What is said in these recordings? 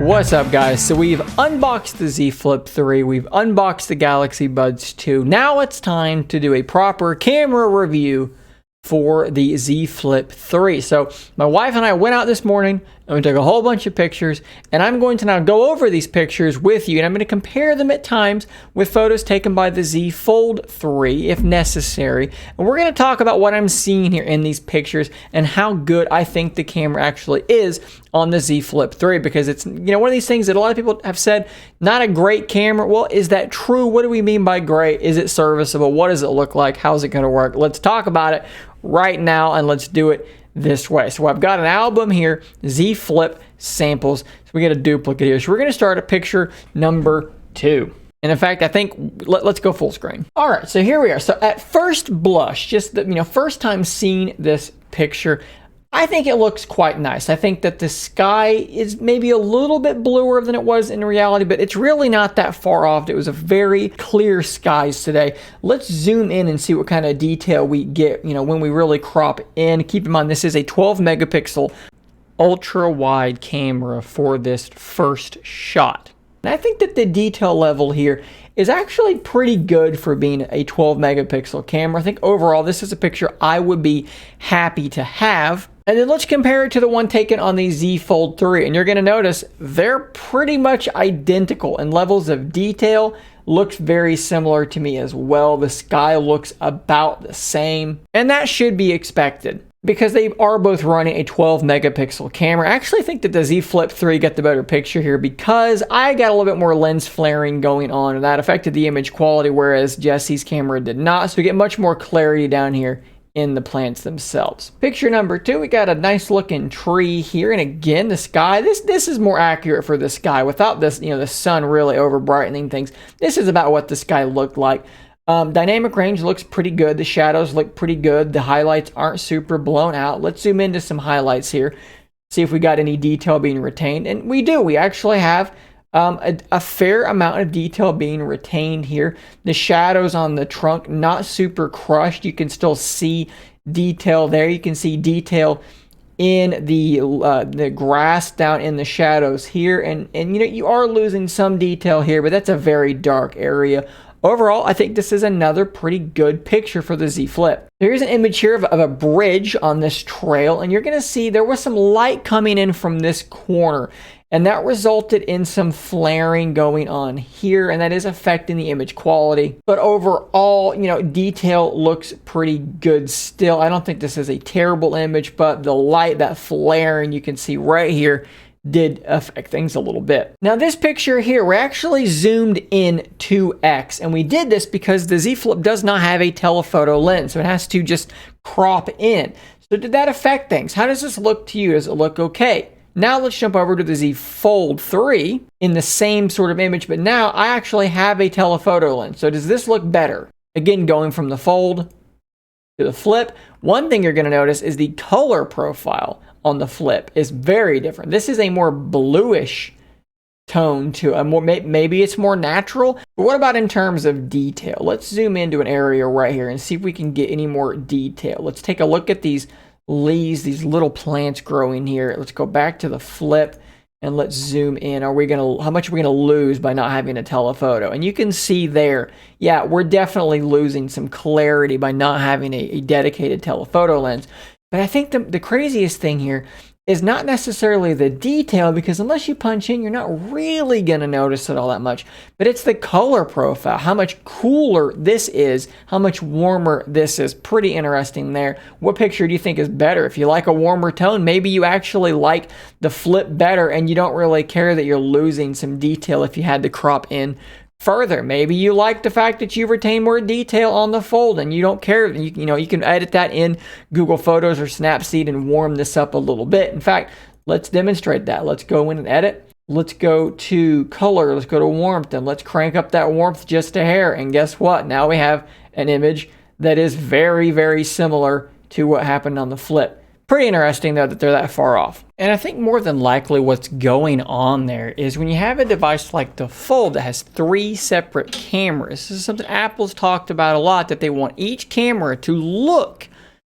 What's up, guys? So we've unboxed the Z Flip 3, we've unboxed the Galaxy Buds 2. Now it's time to do a proper camera review for the Z Flip 3. So my wife and I went out this morning and we took a whole bunch of pictures, and I'm going to now go over these pictures with you, and I'm going to compare them at times with photos taken by the Z Fold 3 if necessary. And we're going to talk about what I'm seeing here in these pictures and how good I think the camera actually is on the Z Flip 3, because it's, one of these things that a lot of people have said, not a great camera. Well, is that true? What do we mean by great? Is it serviceable? What does it look like? How's it going to work? Let's talk about it right now, and let's do it this way. So I've got an album here, Z Flip samples. So we got a duplicate here. So we're going to start at picture number 2. And in fact, I think let's go full screen. All right, so here we are. So at first blush, just the first time seeing this picture, I think it looks quite nice. I think that the sky is maybe a little bit bluer than it was in reality, but it's really not that far off. It was a very clear skies today. Let's zoom in and see what kind of detail we get, when we really crop in. Keep in mind, this is a 12 megapixel ultra wide camera for this first shot. And I think that the detail level here is actually pretty good for being a 12 megapixel camera. I think overall this is a picture I would be happy to have. And then let's compare it to the one taken on the Z Fold 3. And you're going to notice they're pretty much identical in levels of detail. Looks very similar to me as well. The sky looks about the same. And that should be expected, because they are both running a 12 megapixel camera. I actually think that the Z Flip 3 got the better picture here, because I got a little bit more lens flaring going on, and that affected the image quality, whereas Jesse's camera did not. So we get much more clarity down here in the plants themselves. Picture number 2, we got a nice looking tree here, and again the sky, this is more accurate for the sky without this, the sun really over brightening things. This is about what the sky looked like. Dynamic range looks pretty good. The shadows look pretty good. The highlights aren't super blown out. Let's zoom into some highlights here, see if we got any detail being retained. And we do. We actually have a fair amount of detail being retained here. The shadows on the trunk, not super crushed. You can still see detail there. You can see detail in the grass down in the shadows here. And you are losing some detail here, but that's a very dark area. Overall, I think this is another pretty good picture for the Z Flip. Here's an image here of a bridge on this trail, and you're going to see there was some light coming in from this corner, and that resulted in some flaring going on here, and that is affecting the image quality. But overall, detail looks pretty good still. I don't think this is a terrible image, but the light, that flaring you can see right here, did affect things a little bit. Now this picture here, we're actually zoomed in 2x, and we did this because the Z Flip does not have a telephoto lens, so it has to just crop in. So did that affect things? How does this look to you? Does it look okay? Now let's jump over to the Z Fold 3 in the same sort of image, but now I actually have a telephoto lens. So does this look better? Again, going from the Fold to the Flip, one thing you're going to notice is the color profile on the Flip is very different. This is a more bluish tone to a more, maybe it's more natural. But what about in terms of detail? Let's zoom into an area right here and see if we can get any more detail. Let's take a look at these leaves, these little plants growing here. Let's go back to the Flip and let's zoom in. How much are we gonna lose by not having a telephoto? And you can see there, yeah, we're definitely losing some clarity by not having a dedicated telephoto lens. But I think the craziest thing here is not necessarily the detail, because unless you punch in, you're not really going to notice it all that much. But it's the color profile, how much cooler this is, how much warmer this is. Pretty interesting there. What picture do you think is better? If you like a warmer tone, maybe you actually like the Flip better and you don't really care that you're losing some detail if you had to crop in further. Maybe you like the fact that you retain more detail on the Fold and you don't care. You can edit that in Google Photos or Snapseed and warm this up a little bit. In fact, let's demonstrate that. Let's go in and edit. Let's go to color. Let's go to warmth, and let's crank up that warmth just a hair. And guess what? Now we have an image that is very, very similar to what happened on the Flip. Pretty interesting, though, that they're that far off. And I think more than likely what's going on there is when you have a device like the Fold that has 3 separate cameras, this is something Apple's talked about a lot, that they want each camera to look,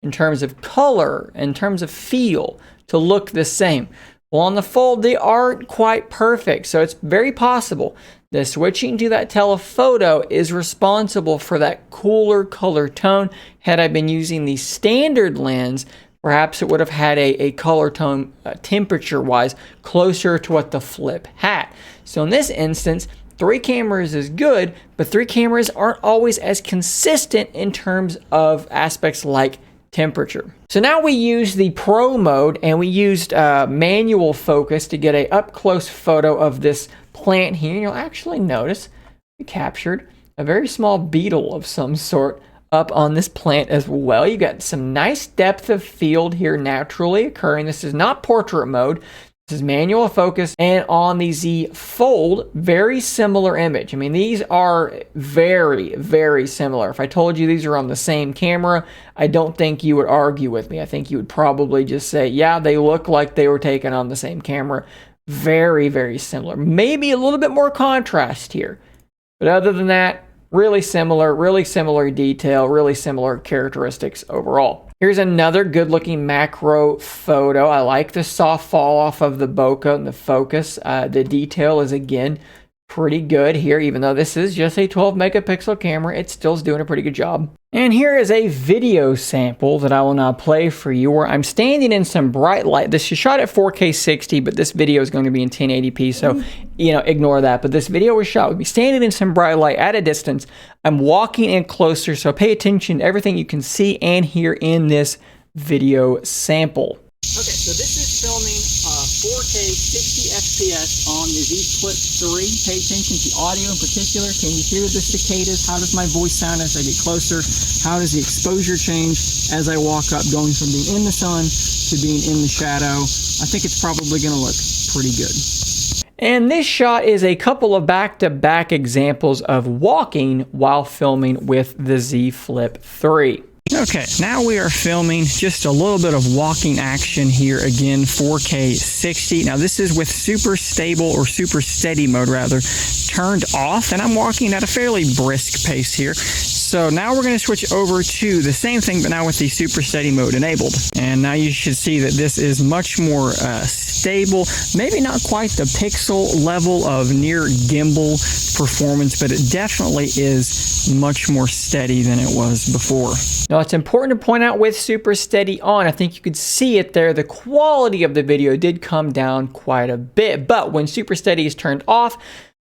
in terms of color, in terms of feel, to look the same. Well, on the Fold, they aren't quite perfect, so it's very possible that switching to that telephoto is responsible for that cooler color tone. Had I been using the standard lens, perhaps it would have had a color tone temperature-wise closer to what the Flip had. So in this instance, 3 cameras is good, but 3 cameras aren't always as consistent in terms of aspects like temperature. So now we use the Pro mode, and we used manual focus to get a up-close photo of this plant here. You'll actually notice we captured a very small beetle of some sort up on this plant as well. You got some nice depth of field here naturally occurring. This is not portrait mode. This is manual focus, and on the Z Fold, very similar image. I mean, these are very, very similar. If I told you these are on the same camera, I don't think you would argue with me. I think you would probably just say, yeah, they look like they were taken on the same camera. Very, very similar. Maybe a little bit more contrast here, but other than that, really similar detail, really similar characteristics overall. Here's another good looking macro photo. I like the soft fall off of the bokeh and the focus. The detail is again pretty good here, even though this is just a 12 megapixel camera, it still is doing a pretty good job. And here is a video sample that I will now play for you where I'm standing in some bright light. This is shot at 4K 60, but this video is going to be in 1080p, so ignore that. But this video was shot with me standing in some bright light at a distance. I'm walking in closer, so pay attention to everything you can see and hear in this video sample. Okay, so this is filming 4K 60 FPS on the Z Flip 3. Pay attention to audio in particular. Can you hear the cicadas? How does my voice sound as I get closer? How does the exposure change as I walk up, going from being in the sun to being in the shadow? I think it's probably going to look pretty good. And this shot is a couple of back-to-back examples of walking while filming with the Z Flip 3. Okay, now we are filming just a little bit of walking action here again, 4K 60. Now this is with super stable or super steady mode rather turned off, and I'm walking at a fairly brisk pace here. So now we're going to switch over to the same thing, but now with the super steady mode enabled. And now you should see that this is much more stable, maybe not quite the pixel level of near gimbal performance, but it definitely is much more steady than it was before. Now it's important to point out with super steady on, I think you could see it there, the quality of the video did come down quite a bit, but when super steady is turned off,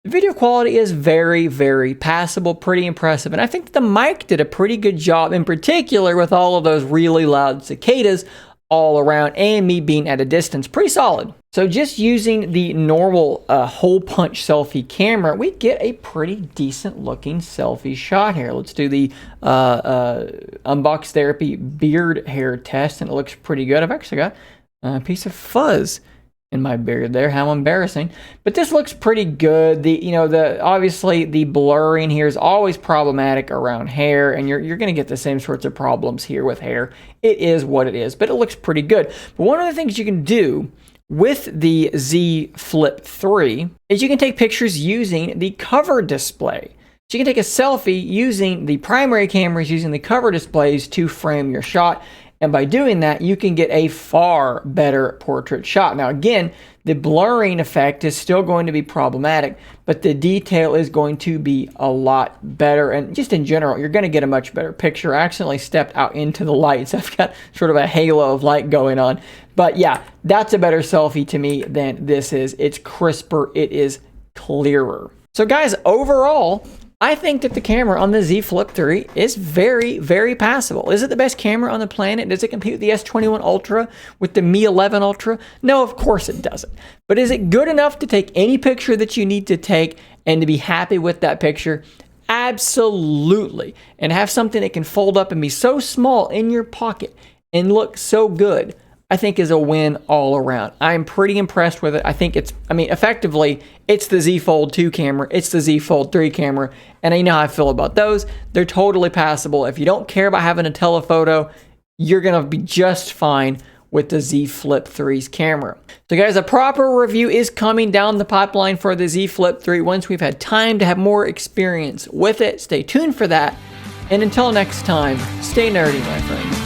the video quality is very, very passable, pretty impressive, and I think the mic did a pretty good job, in particular with all of those really loud cicadas all around and me being at a distance, pretty solid. So just using the normal hole punch selfie camera, we get a pretty decent looking selfie shot here. Let's do the Unbox Therapy beard hair test, and it looks pretty good. I've actually got a piece of fuzz in my beard there. How embarrassing. But this looks pretty good. Obviously the blurring here is always problematic around hair, and you're going to get the same sorts of problems here with hair. It is what it is, but it looks pretty good. But one of the things you can do with the Z Flip 3 is you can take pictures using the cover display. So you can take a selfie using the primary cameras, using the cover displays to frame your shot. And by doing that, you can get a far better portrait shot. Now, again, the blurring effect is still going to be problematic, but the detail is going to be a lot better. And just in general, you're going to get a much better picture. I accidentally stepped out into the light, so I've got sort of a halo of light going on. But yeah, that's a better selfie to me than this is. It's crisper. It is clearer. So guys, overall, I think that the camera on the Z Flip 3 is very, very passable. Is it the best camera on the planet? Does it compete with the S21 Ultra, with the Mi 11 Ultra? No, of course it doesn't. But is it good enough to take any picture that you need to take and to be happy with that picture? Absolutely. And have something that can fold up and be so small in your pocket and look so good, I think is a win all around. I'm pretty impressed with it. I think effectively, it's the Z Fold 2 camera, it's the Z Fold 3 camera, and you know how I feel about those. They're totally passable. If you don't care about having a telephoto, you're gonna be just fine with the Z Flip 3's camera. So guys, a proper review is coming down the pipeline for the Z Flip 3 once we've had time to have more experience with it. Stay tuned for that. And until next time, stay nerdy, my friends.